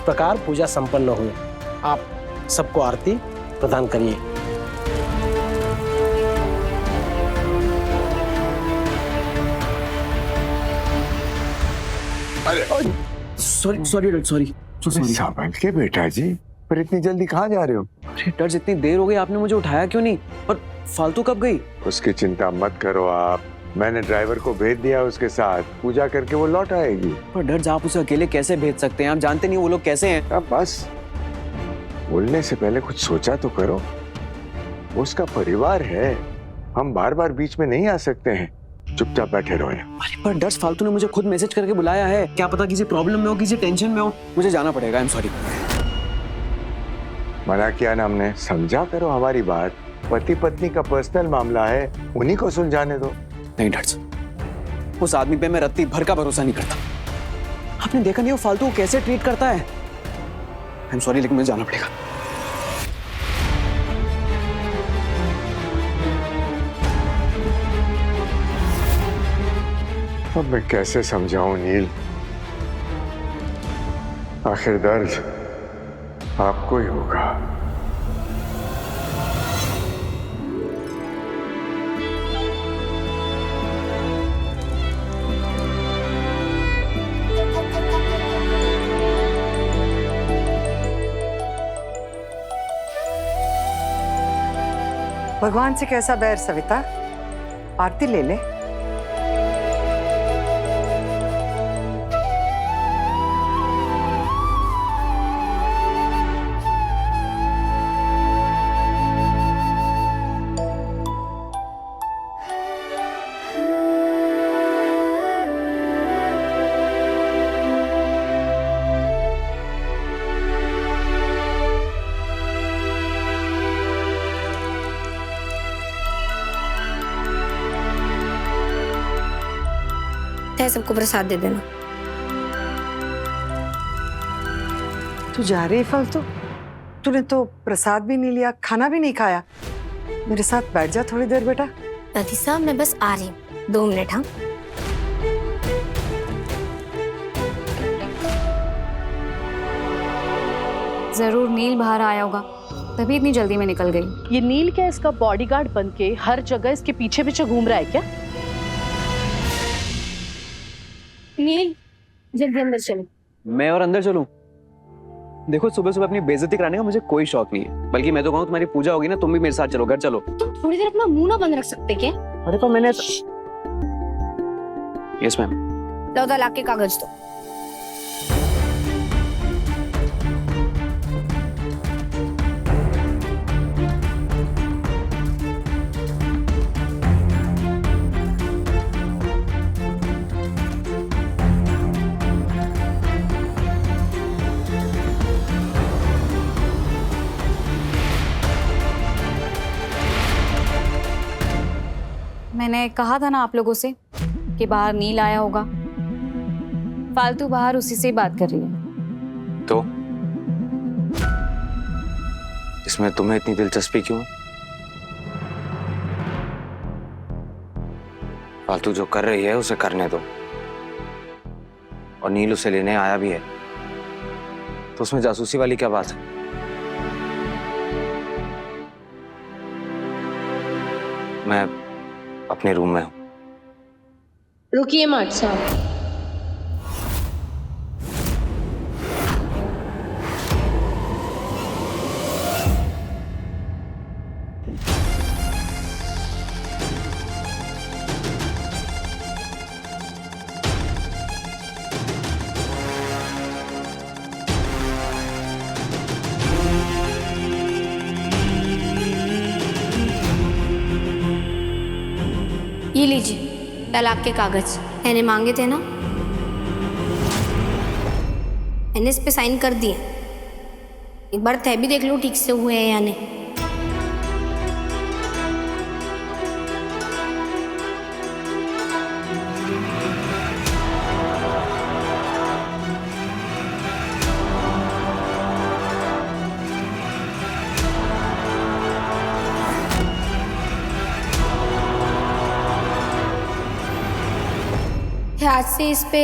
प्रकार पूजा संपन्न हुई। आप सबको आरती प्रदान करिए। Sorry sorry sorry sorry. संभल के बेटा जी, पर इतनी जल्दी कहाँ जा रहे हो? अरे डर, इतनी देर हो गई, आपने मुझे उठाया क्यों नहीं? और फालतू कब गई? उसकी चिंता मत करो आप, मैंने ड्राइवर को भेज दिया उसके साथ, पूजा करके वो लौट आएगी। पर डर, आप उसे अकेले कैसे भेज सकते हैं? आप जानते नहीं वो लोग कैसे हैं। अब बस बोलने से पहले कुछ सोचा तो करो, उसका परिवार है, हम बार बार बीच में नहीं आ सकते हैं, चुपचाप बैठे रहो यहाँ। अरे पर डर, फालतू ने मुझे खुद मैसेज करके बुलाया है, क्या पता किसी प्रॉब्लम में हो, किसी टेंशन में हो, मुझे जाना पड़ेगा। I am sorry. मना किया ना हमने, समझा करो हमारी बात, पति पत्नी का पर्सनल मामला है, उन्हीं को सुलझाने दो। नहीं डर, उस आदमी पे मैं रत्ती भर का भरोसा नहीं करता। आपने देखा नहीं वो फालतू कैसे ट्रीट करता है। आई एम सॉरी, लेकिन मुझे जाना पड़ेगा। अब मैं कैसे समझाऊं नील, आखिर दर्द आपको ही होगा। भगवान से कैसा बैर सविता, आरती ले ले। सबको प्रसाद दे देना। तू जा रही फालतू? तूने तो प्रसाद भी नहीं लिया, खाना भी नहीं खाया। मेरे साथ बैठ जा थोड़ी देर बेटा। दादी साहब मैं बस आ रही हूँ, 2 मिनट। हाँ जरूर नील बाहर आया होगा, तभी इतनी जल्दी में निकल गई। ये नील क्या इसका बॉडीगार्ड बन के हर जगह इसके पीछे पीछे घूम रहा है क्या? नील जल्दी अंदर चलो। मैं और अंदर चलूं? देखो सुबह सुबह अपनी बेइज्जती कराने का मुझे कोई शौक नहीं है, बल्कि मैं तो कहूँ तुम्हारी पूजा होगी ना, तुम भी मेरे साथ चलो, घर चलो। तुम थोड़ी देर अपना मुंह ना बंद रख सकते क्या? अरे तो मैंने यस मैम। लो तलाक के कागज दो। मैंने कहा था ना आप लोगों से कि बाहर नील आया होगा। फालतू बाहर उसी से ही बात कर रही है। तो इसमें तुम्हें इतनी दिलचस्पी क्यों है? फालतू जो कर रही है उसे करने दो, और नील उसे लेने आया भी है, तो उसमें जासूसी वाली क्या बात है? मैं अपने रूम में हूं। रुकिए माट साहब। ये लीजिए तलाक के कागज, मैंने मांगे थे ना, मैंने इस पे साइन कर दिए। एक बार तय भी देख लो ठीक से हुए हैं या नहीं। आज से इस पे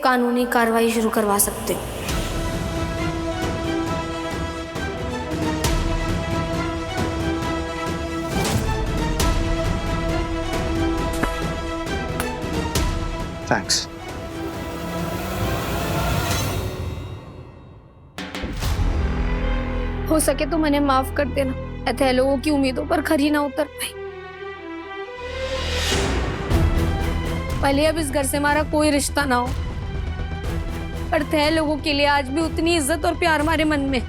कानूनी कार्रवाई शुरू करवा सकते हो। थैंक्स। हो सके तो मैंने माफ कर देना, ऐसे लोगों की उम्मीदों पर खरी ना उतर पाई। पहले अब इस घर से हमारा कोई रिश्ता ना हो, पर थे लोगों के लिए आज भी उतनी इज्जत और प्यार हमारे मन में।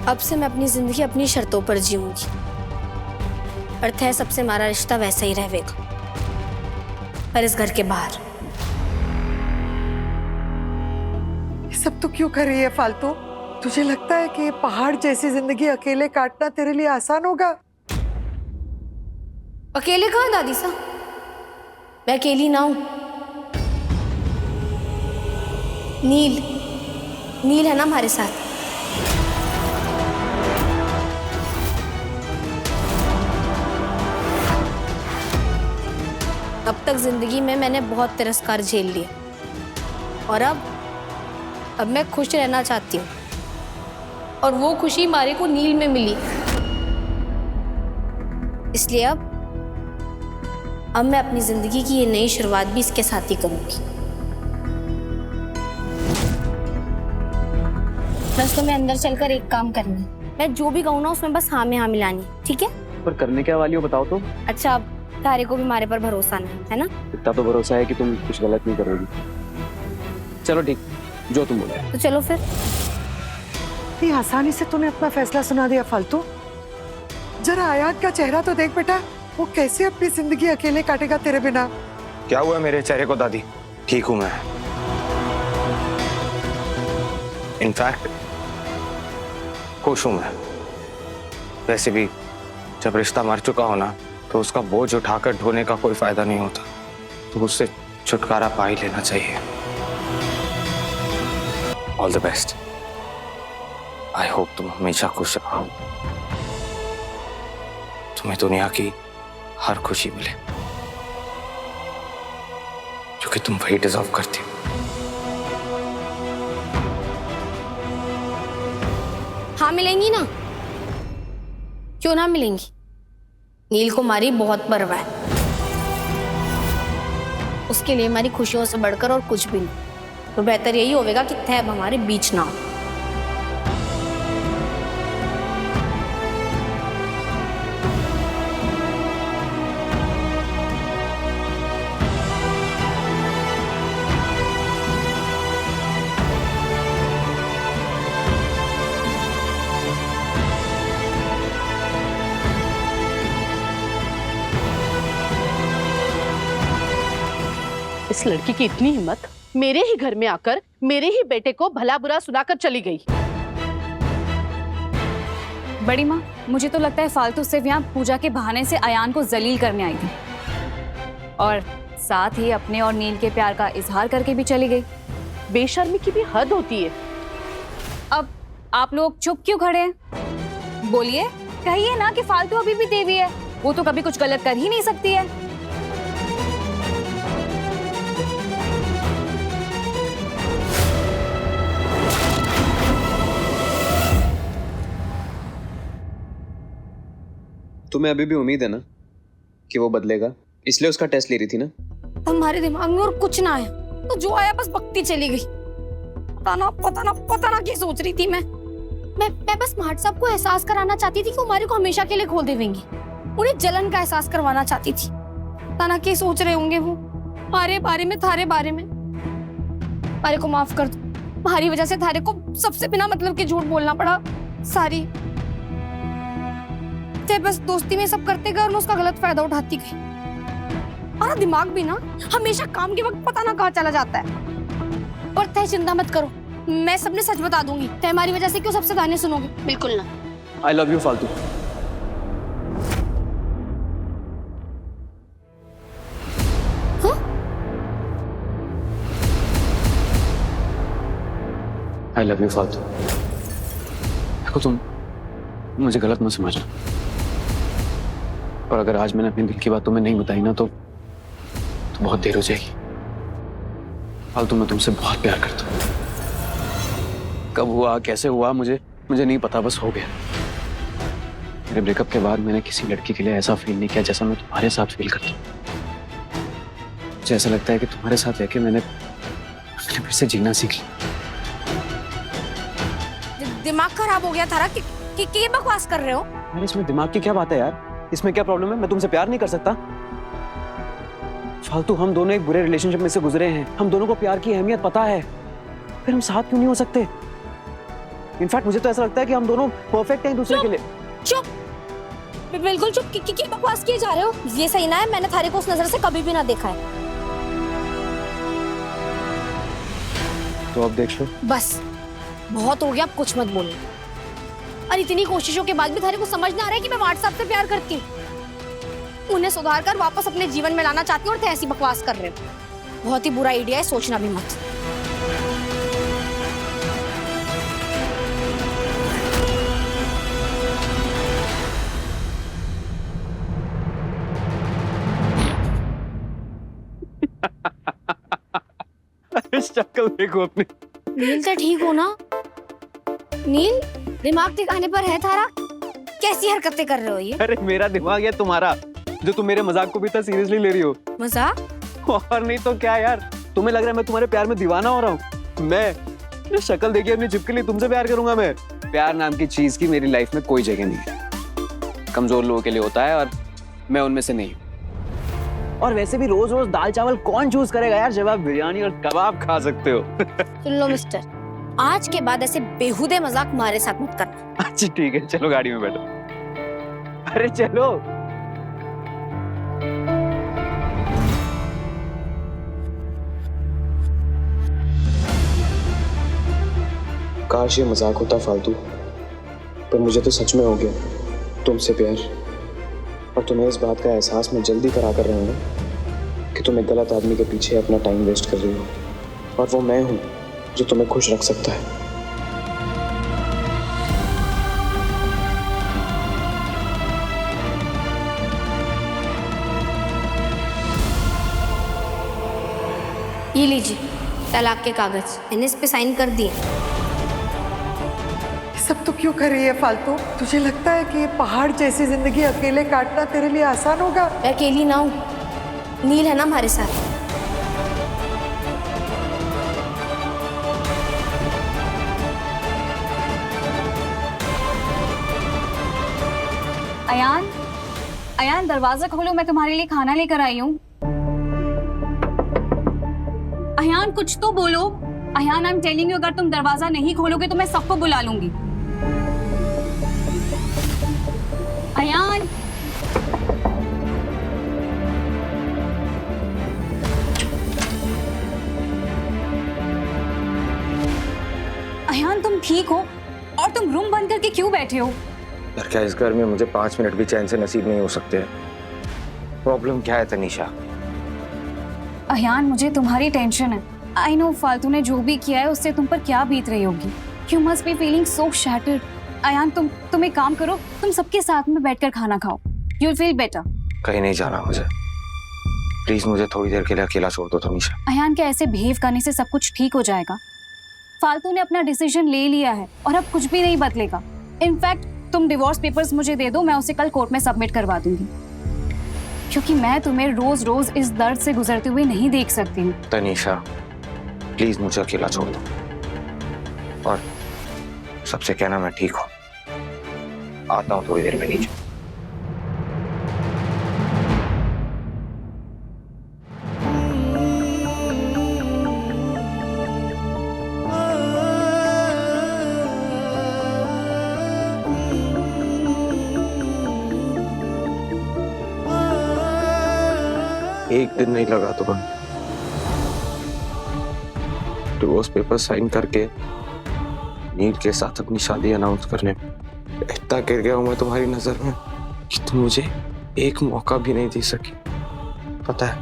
अब से मैं अपनी जिंदगी अपनी शर्तों पर जीऊंगी, पर थे सबसे हमारा रिश्ता वैसा ही रहेगा, पर इस घर के बाहर। ये सब तो क्यों कर रही है फालतू? तुझे लगता है कि ये पहाड़ जैसी जिंदगी अकेले काटना तेरे लिए आसान होगा? अकेले कहाँ दादी सा, मैं अकेली ना हूं। नील, नील है ना हमारे साथ। अब तक जिंदगी में मैंने बहुत तिरस्कार झेल लिए, और अब मैं खुश रहना चाहती हूँ, और वो खुशी हमारे को नील में मिली। इसलिए अब मैं अपनी जिंदगी की ये नई शुरुआत भी इसके साथ ही करूंगी। बस तुम्हें अंदर चलकर एक काम करना है, मैं जो भी कहूँ ना उसमें बस हाँ में हाँ मिलानी, ठीक है? पर करने क्या वाली हो बताओ तो। अच्छा, अब तारे को भी हमारे पर भरोसा नहीं है ना? इतना तो भरोसा है कि तुम कुछ गलत नहीं करोगी। चलो ठीक, जो तुम बोले। तो चलो फिर। इतनी आसानी से तूने अपना फैसला सुना दिया फालतू? जरा आयात का चेहरा तो देख बेटा, वो कैसे अपनी जिंदगी अकेले काटेगा तेरे बिना। क्या हुआ मेरे चेहरे को दादी? ठीक हूं मैं। इनफैक्ट खुश हूं मैं। वैसे भी जब रिश्ता मर चुका हो ना, तो उसका बोझ उठाकर ढोने का कोई फायदा नहीं होता, तो उससे छुटकारा पा ही लेना चाहिए। All the best. I hope तुम हमेशा खुश रहो, तुम्हें दुनिया की हर खुशी मिले, क्योंकि तुम वही डिजर्व करती हो। हाँ मिलेंगी ना, क्यों ना मिलेंगी? नील को हमारी बहुत परवाह है, उसके लिए हमारी खुशियों से बढ़कर और कुछ भी नहीं। तो बेहतर यही होगा कि तय अब हमारे बीच ना हो। इस लड़की की इतनी हिम्मत, मेरे ही घर में आकर मेरे ही बेटे को भला बुरा सुनाकर चली गई। बड़ी माँ, मुझे तो लगता है फालतू सिर्फ यहाँ पूजा के बहाने से अयान को जलील करने आई थी, और साथ ही अपने और नील के प्यार का इजहार करके भी चली गई। बेशर्मी की भी हद होती है। अब आप लोग चुप क्यों खड़े हैं? बोलिए, कहिए ना कि फालतू अभी भी देवी है, वो तो कभी कुछ गलत कर ही नहीं सकती है। तुम्हें अभी भी उम्मीद है ना कि वो बदलेगा, इसलिए उसका टेस्ट ले रही थी ना? हमारे दिमाग में और कुछ ना आया, तो जो आया बस बकती चली गई। पता ना क्या सोच रही थी मैं बस स्मार्ट साहब को एहसास कराना चाहती थी कि हमारे को हमेशा के लिए खोल देंगे। उन्हें जलन का एहसास करवाना चाहती थी। पता ना क्या सोच रहे होंगे वो हमारे बारे में, थारे बारे में। अरे को माफ कर दो, तुम्हारी वजह से थारे को सबसे बिना मतलब के झूठ बोलना पड़ा। सारी बस दोस्ती में सब करते गए और मैं उसका गलत फायदा उठाती गई। हमारा दिमाग भी ना हमेशा काम के वक्त पता ना कहाँ चला जाता है। और तय चिंता मत करो, मैं सबने सच बता दूंगी। तय हमारी वजह से क्यों सबसे ताने सुनोगे? बिल्कुल ना। आई लव यू फालतू। आई लव यू फालतू। देखो, तुम मुझे गलत मत समझना, और अगर आज मैंने अपने दिल की बात तुम्हें नहीं बताई ना, तो बहुत देर हो जाएगी। फालतू, मैं तुमसे बहुत प्यार करता हूँ। कब हुआ, कैसे हुआ, मुझे नहीं पता, बस हो गया। मेरे ब्रेकअप के बाद मैंने किसी लड़की के लिए ऐसा फील नहीं किया जैसा मैं तुम्हारे साथ फील करता हूँ। मुझे ऐसा लगता है कि तुम्हारे साथ रहकर मैंने फिर से जीना सीख लिया। दिमाग खराब हो गया थारा कि ये बकवास कर रहे हो। अरे इसमें दिमाग की क्या बात है यार? इसमें क्या प्रॉब्लम है? मैं तुमसे प्यार नहीं कर सकता? फालतू, हम दोनों एक बुरे रिलेशनशिप में से गुजरे हैं, हम दोनों को प्यार की अहमियत पता है, फिर हम साथ क्यों नहीं हो सकते? इनफैक्ट मुझे तो ऐसा लगता है कि हम दोनों परफेक्ट हैं एक दूसरे के लिए। चुप, बिल्कुल चुप। क्या बकवास किए जा रहे हो? ये सही ना है, मैंने थारे को उस नजर से कभी भी ना देखा है। तो अब देख लो। बस बहुत हो गया, अब कुछ मत बोलो। और इतनी कोशिशों के बाद भी थारे को समझ ना आ रहा है कि मैं व्हाट्सएप से प्यार करती हूँ। उन्हें सुधार कर वापस अपने जीवन में लाना चाहती हूँ और ऐसी बकवास कर रहे हो। बहुत ही बुरा आइडिया है, सोचना भी मत। शक्ल देखो अपनी। नील तो ठीक हो ना? नील, दिमाग ठिकाने पर है थारा? कैसी हरकतें कर रहे हो ये? अरे मेरा दिमाग है तुम्हारा, जो तुम मेरे मजाक को भी इतना सीरियसली ले रही हो। मजाक? और नहीं तो क्या यार, तुम्हें लग रहा है मैं तुम्हारे प्यार में दीवाना हो रहा हूँ? मैं जो शक्ल देखी अपनी जिप के लिए तुमसे प्यार करूंगा मैं? प्यार नाम की चीज की मेरी लाइफ में कोई जगह नहीं है। कमजोर लोगों के लिए होता है और मैं उनमें से नहीं हूँ। और वैसे भी रोज रोज दाल चावल कौन चूज करेगा यार, जब आप बिरयानी और कबाब खा सकते हो। सुन लो मिस्टर, आज के बाद ऐसे बेहुदे मजाक हमारे साथ मत करना। अच्छा ठीक है, चलो गाड़ी में बैठो। अरे चलो। काश ये मजाक होता फालतू, पर मुझे तो सच में हो गया तुमसे प्यार। और तुम्हें इस बात का एहसास मैं जल्दी करा कर रहा हूँ कि तुम एक गलत आदमी के पीछे अपना टाइम वेस्ट कर रही हो, और वो मैं हूँ जो तुम्हें खुश रख सकता है। ये लीजिए तलाक के कागज, मैंने इस पे साइन कर दिए। सब तो क्यों कर रही है फालतू? तुझे लगता है कि ये पहाड़ जैसी जिंदगी अकेले काटना तेरे लिए आसान होगा? मैं अकेली ना हूँ, नील है ना हमारे साथ। अयान, अयान दरवाजा खोलो, मैं तुम्हारे लिए खाना लेकर आई हूँ। अयान कुछ तो बोलो। Ayaan, I am telling you, अगर तुम दरवाजा नहीं खोलोगे तो मैं सबको बुला लूंगी। अयान, अयान तुम ठीक हो? और तुम रूम बंद करके क्यों बैठे हो? यार क्या इस घर में मुझे 5 मिनट भी चैन से नसीब नहीं हो सकते? प्रॉब्लम क्या है तनीषा? अयान, मुझे तुम्हारी टेंशन है। आई नो फालतू ने जो भी किया है उससे तुम पर क्या बीत रही होगी। You must be feeling so shattered. Ayaan, तुम एक काम करो, तुम सबके साथ में बैठकर खाना खाओ, यू विल फील बेटर। कहीं नहीं जाना मुझे, प्लीज मुझे थोड़ी देर के लिए अकेला छोड़ दो तनीषा। अयान, क्या ऐसे बिहेव करने से सब कुछ ठीक हो जाएगा? फालतू ने अपना डिसीजन ले लिया है और अब कुछ भी नहीं बदलेगा। इनफैक्ट तुम डिवोर्स पेपर्स मुझे दे दो, मैं उसे कल कोर्ट में सबमिट करवा दूंगी, क्योंकि मैं तुम्हें रोज रोज इस दर्द से गुजरते हुए नहीं देख सकती हूँ। तनीषा प्लीज मुझे अकेला छोड़ दो, और सबसे कहना मैं ठीक हूँ। आता हूँ थोड़ी देर में नीचे। एक दिन नहीं लगा तुम्हें डिवोर्स पेपर साइन करके नील के साथ अपनी शादी अनाउंस करने में। इतना गिर गया हूं मैं तुम्हारी नजर में कि तुम मुझे एक मौका भी नहीं दे सकी। पता है,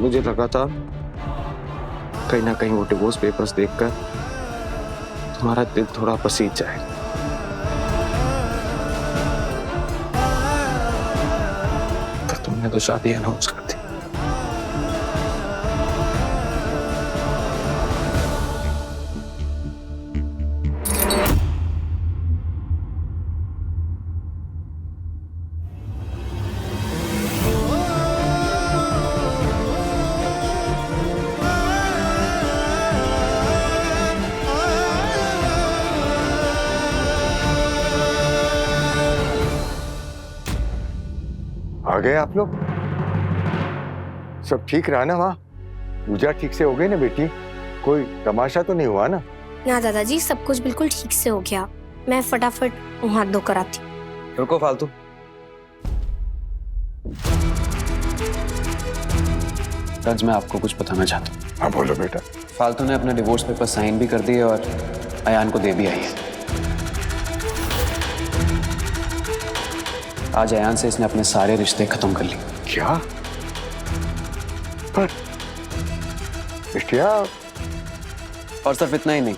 मुझे लगा था कहीं ना कहीं वो डिवोर्स पेपर्स देखकर तुम्हारा दिल थोड़ा पसीज जाएगा। पर तुमने तो शादी अनाउंस कर दी। आ गए आप लोग? सब ठीक रहा ना वहाँ? पूजा ठीक से हो गई ना बेटी? कोई तमाशा तो नहीं हुआ ना? ना दादाजी, सब कुछ बिल्कुल ठीक से हो गया। मैं फटाफट मुंह हाथ धोकर आती हूँ। रुको फालतू। रज, मैं आपको कुछ बताना चाहता हूँ। हाँ बोलो बेटा। फालतू ने अपना डिवोर्स पेपर साइन भी कर दिए और अयान को दे भी आई है। आज अयान से इसने अपने सारे रिश्ते खत्म कर लिए। क्या? पर बिटिया। और सिर्फ इतना ही नहीं,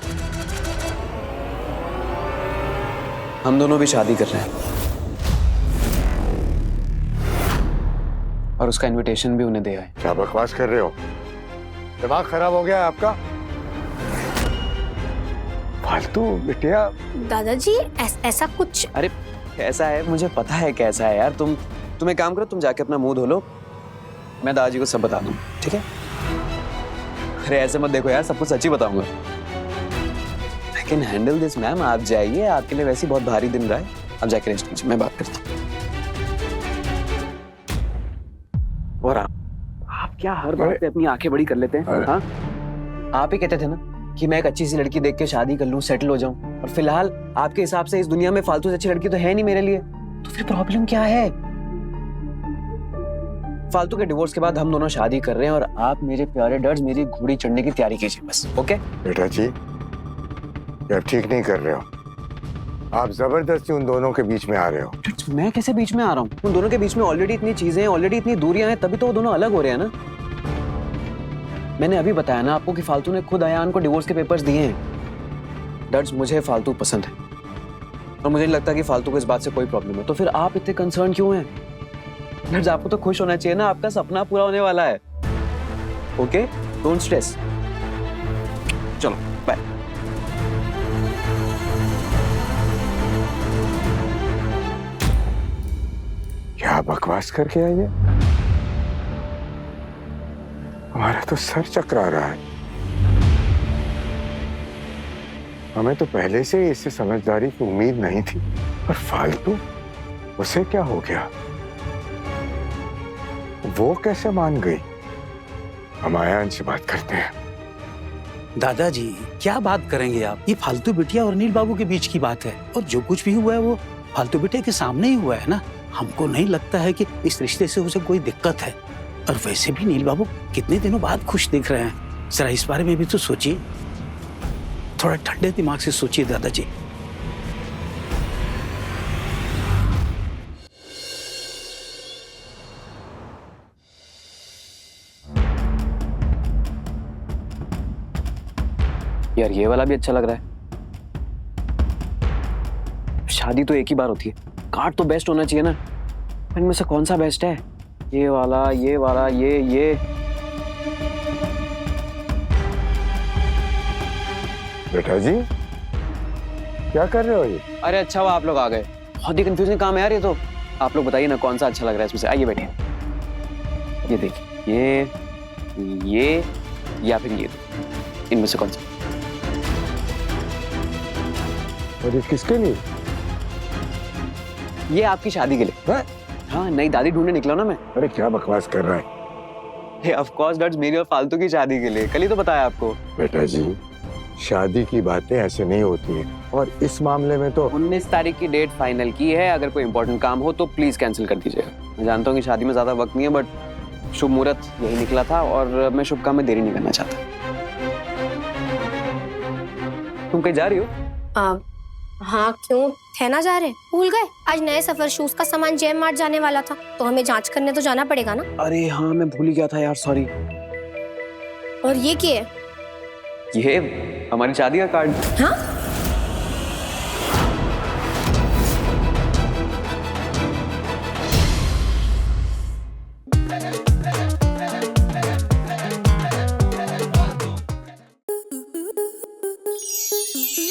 हम दोनों भी शादी कर रहे हैं और उसका इनविटेशन भी उन्हें दे आए। क्या बकवास कर रहे हो? दिमाग खराब हो गया है आपका? फालतू बिटिया। दादाजी ऐसा कुछ। अरे कैसा है, मुझे पता है कैसा है यार। तुम एक काम करो, तुम जाके अपना मुंह धो लो, मैं दादाजी को सब बता दूँ, ठीक है? अरे ऐसे मत देखो यार, सब कुछ सच ही बताऊंगा। I can handle this ma'am, आप जाइए, आपके लिए वैसे ही बहुत भारी दिन रहा है। आप जाके रेस्ट कीजिए, मैं बात करता हूँ। और आप क्या हर बात पे अपनी आंखें बड़ी कर लेते हैं? हाँ, आप ही कहते थे ना कि मैं एक अच्छी सी लड़की देख के शादी कर लूं, सेटल हो जाऊं, और फिलहाल आपके हिसाब से इस दुनिया में फालतू से अच्छी लड़की तो है नहीं मेरे लिए। तो फिर प्रॉब्लम क्या है? फालतू के डिवोर्स के बाद हम दोनों शादी कर रहे हैं और आप मेरे प्यारे डर्स मेरी घोड़ी चढ़ने की तैयारी कीजिए बस, ओके? बेटा जी, आप ठीक नहीं कर रहे हो। आप जबरदस्ती उन दोनों के बीच में आ रहे हो। मैं कैसे बीच में आ रहा हूँ? उन दोनों के बीच में ऑलरेडी इतनी चीजें हैं, ऑलरेडी इतनी दूरियां हैं, तभी तो वो दोनों अलग हो रहे हैं ना। मैंने अभी बताया ना आपको कि फालतू ने खुद अयान को डिवोर्स के पेपर्स दिए हैं। डर्स, मुझे फालतू पसंद है और मुझे नहीं लगता कि फालतू को इस बात से कोई प्रॉब्लम है। तो फिर आप इतने कंसर्न क्यों हैं? डर्स, आपको तो खुश होना चाहिए ना, आपका सपना पूरा होने वाला है। Okay, don't stress. चलो बाय। क्या बकवास करके आई है? हमारा तो सर चकरा रहा है। हमें तो पहले से ही इससे समझदारी की उम्मीद नहीं थी, पर फालतू उसे क्या हो गया? वो कैसे मान गई? हम अयान से बात करते हैं। दादाजी, क्या बात करेंगे आप? ये फालतू बिटिया और नील बाबू के बीच की बात है, और जो कुछ भी हुआ है वो फालतू बिटिया के सामने ही हुआ है ना। हमको नहीं लगता है कि इस रिश्ते से उसे कोई दिक्कत है। और वैसे भी नील बाबू कितने दिनों बाद खुश दिख रहे हैं। जरा इस बारे में भी तो सोचिए, थोड़ा ठंडे दिमाग से सोचिए दादाजी। यार ये वाला भी अच्छा लग रहा है। शादी तो एक ही बार होती है, कार्ड तो बेस्ट होना चाहिए ना। इनमें से कौन सा बेस्ट है? ये वाला, ये वाला, ये। बेटा जी, क्या कर रहे हो ये? अरे अच्छा हुआ आप लोग आ गए, बहुत ही कंफ्यूजिंग काम है यार ये तो। आप लोग बताइए ना कौन सा अच्छा लग रहा है इसमें से। आइए बैठिए, ये देखिए, ये या फिर ये, इनमें से कौन सा? और ये किसके लिए? ये आपकी शादी के लिए। हाँ, नई दादी ढूंढने निकला ना मैं। अरे क्या बकवास कर रहा है? ऑफ कोर्स डैड, मेरी और फालतू की शादी के लिए। कल ही तो बताया आपको। बेटा जी, शादी की बातें ऐसे नहीं होती हैं, और इस मामले में तो 19 तारीख की डेट फाइनल की है। अगर कोई इंपॉर्टेंट काम हो तो प्लीज कैंसिल कर दीजिएगा। मैं जानता हूँ कि शादी में ज्यादा वक्त नहीं है, बट शुभ मुहूर्त यही निकला था और मैं शुभ काम में देरी नहीं करना चाहता। तुम कहीं जा रही हो? हाँ, क्यों थे ना जा रहे? भूल गए? आज नए सफर शूज का सामान जेम मार्ट जाने वाला था, तो हमें जांच करने तो जाना पड़ेगा ना। अरे हाँ, मैं भूल ही गया था यार, सॉरी। और ये क्या है? ये हमारी शादी का कार्ड। हाँ?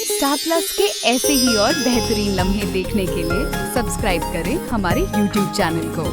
स्टार प्लस के ऐसे ही और बेहतरीन लम्हे देखने के लिए सब्सक्राइब करें हमारे YouTube चैनल को।